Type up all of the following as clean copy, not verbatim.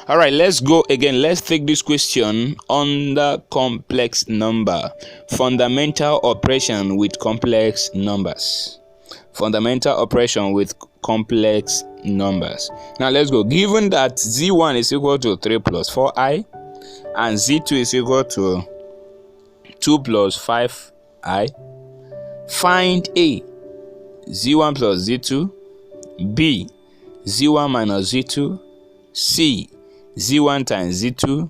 All right, let's go again. Let's take this question under complex number. Fundamental operation with complex numbers. Fundamental operation with complex numbers. Now let's go. Given that z1 is equal to 3 plus 4i and z2 is equal to 2 plus 5i, find A, z1 plus z2, B, z1 minus z2, C, z1 times z2,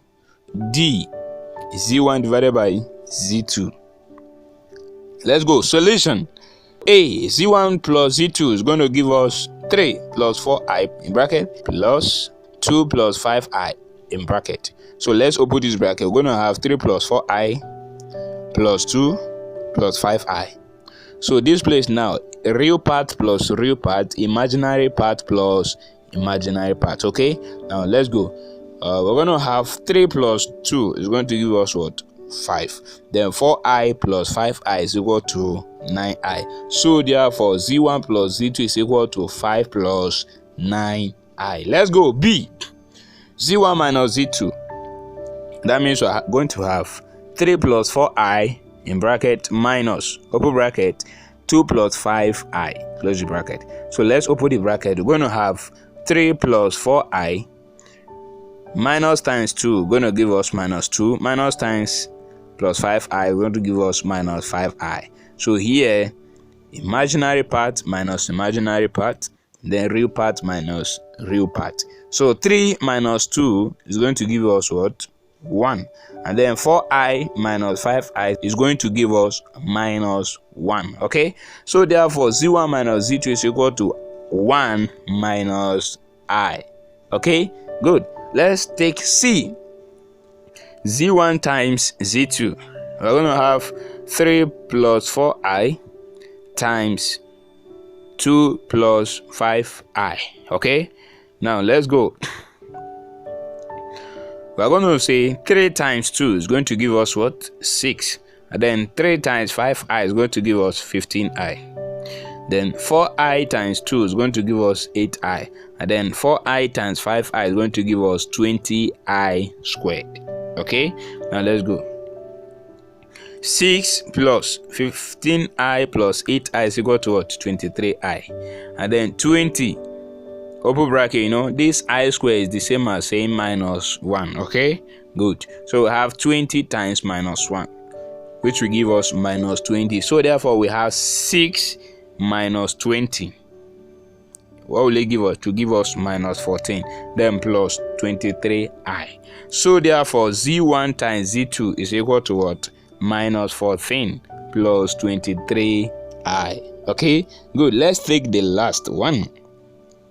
D, z1 divided by z2. Let's go. Solution. A, z1 plus z2 is going to give us 3 plus 4i in bracket plus 2 plus 5i in bracket. So let's open this bracket. We're going to have 3 plus 4i plus 2 plus 5i. So this place now, real part plus real part, imaginary part plus imaginary part. Okay, now let's go. We're going to have 3 plus 2 is going to give us what? 5. Then 4i plus 5i is equal to 9i. So therefore z1 plus z2 is equal to 5 plus 9i. Let's go. B, z1 minus z2. That means we're going to have 3 plus 4i in bracket minus open bracket 2 plus 5i close the bracket. So let's open the bracket. We're going to have 3 plus 4i minus times 2 going to give us minus 2, minus times plus 5i going to give us minus 5i. So here imaginary part minus imaginary part, then real part minus real part. So 3 minus 2 is going to give us what? 1. And then 4i minus 5i is going to give us minus 1. Okay, so therefore z1 minus z2 is equal to 1 minus I. Okay, good. Let's take C, z1 times z2. We're going to have 3 plus 4i times 2 plus 5i. Okay, now let's go. We're going to say 3 times 2 is going to give us what? 6. And then 3 times 5i is going to give us 15i. Then 4i times 2 is going to give us 8i. And then 4i times 5i is going to give us 20i squared. Okay, now let's go. 6 plus 15i plus 8i is equal to what? 23i. And then 20 open bracket, you know, this I square is the same as saying minus 1. Okay, good. So we have 20 times minus 1, which will give us minus 20. So therefore we have 6 minus 20. What will it give us? To give us minus 14, then plus 23i. So therefore z1 times z2 is equal to what? Minus 14 plus 23i. Okay, good. Let's take the last one,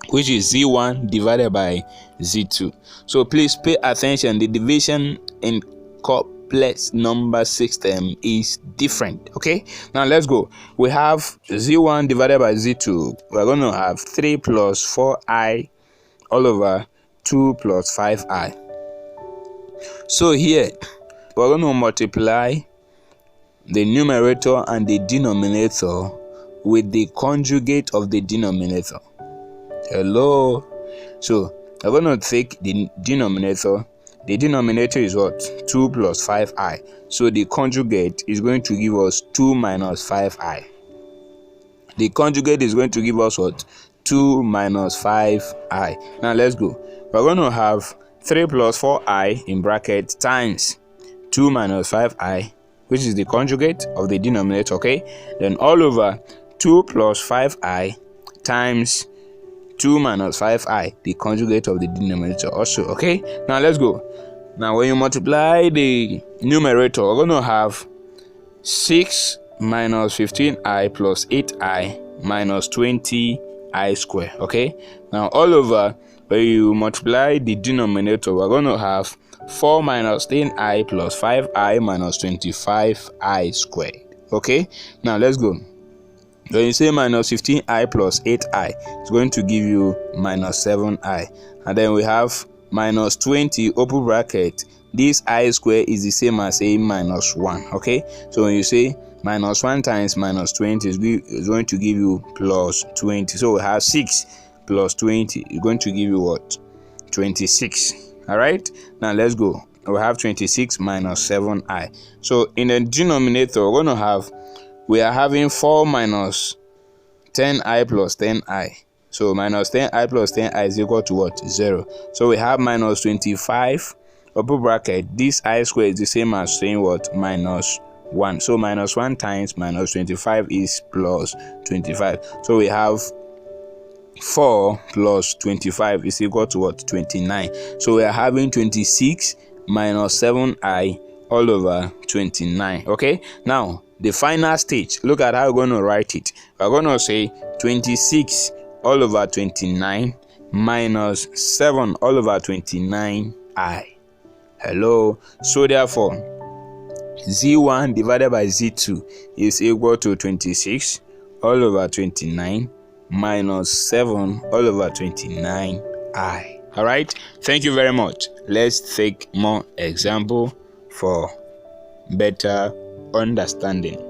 which is z1 divided by z2. So please pay attention. The division in complex number system is different. Okay, now let's go. We have z1 divided by z2. We're going to have 3 plus 4i all over 2 plus 5i. So here we're going to multiply the numerator and the denominator with the conjugate of the denominator. Hello. So I'm going to take the denominator. The denominator is what? 2 plus 5i. So the conjugate is going to give us 2 minus 5i. The conjugate is going to give us what? 2 minus 5i. Now let's go. We're going to have 3 plus 4i in bracket times 2 minus 5i, which is the conjugate of the denominator. Okay, then all over 2 plus 5i times 2 minus 5i, the conjugate of the denominator also. Okay, now let's go. Now when you multiply the numerator, we're going to have 6 minus 15i plus 8i minus 20i square. Okay, now all over, when you multiply the denominator, we're going to have 4 minus 10i plus 5i minus 25i squared. Okay, now let's go. When you say minus 15i plus 8i, it's going to give you minus 7i. And then we have minus 20 open bracket. This I square is the same as a minus 1. Okay, so when you say minus 1 times minus 20 is going to give you plus 20. So we have 6 plus 20 is going to give you what? 26. All right, now let's go. We have 26 minus 7i. So in the denominator, we are having 4 minus 10i plus 10i. So minus 10i plus 10i is equal to what? 0. So we have minus 25, upper bracket, this I square is the same as saying what? Minus 1. So minus 1 times minus 25 is plus 25. So we have 4 plus 25 is equal to what? 29. So we are having 26 minus 7i all over 29. Okay, now the final stage, look at how we're going to write it. We're going to say 26 all over 29 minus 7 all over 29i. Hello. So therefore z1 divided by z2 is equal to 26 all over 29 minus 7 all over 29i. All right, thank you very much. Let's take more example for better understanding.